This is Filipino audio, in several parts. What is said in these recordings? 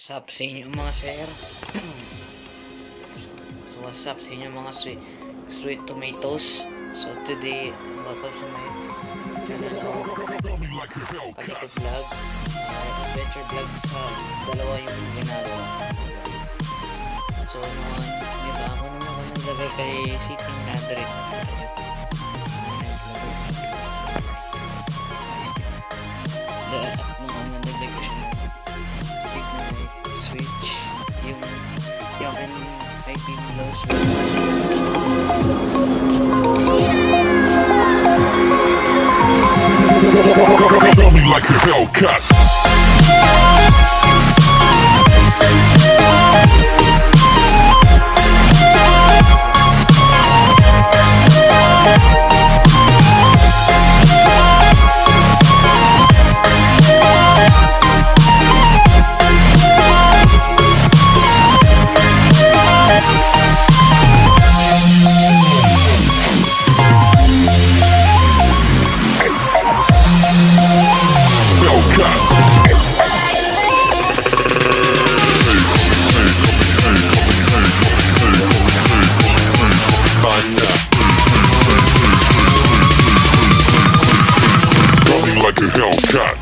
Sup sa inyo mga sir. So what's up sa inyo mga sweet tomatoes. So today welcome sa my channel Kalikot Vlog, adventure vlog. Sa dalawa yung ginagawa. So naman diba ako naman ako naglagay kay sitting nadrit. Naglagay ko siya signal switch yung IP lows Feel me like a Hellcat. Running like a Hellcat.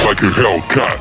Like a Hellcat.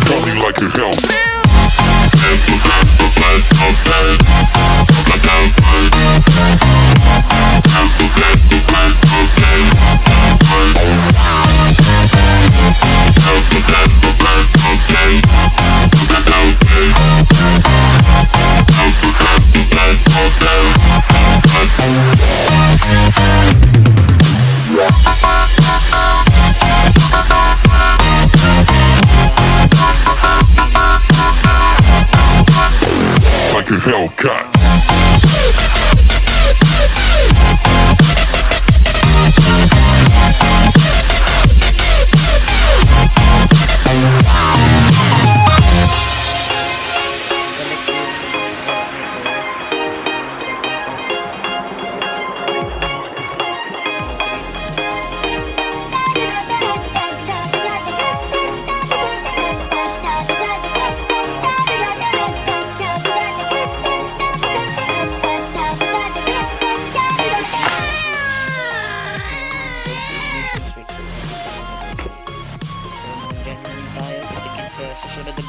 Running like a Hellcat. Like a Hellcat. tayo, titigin sa susunod na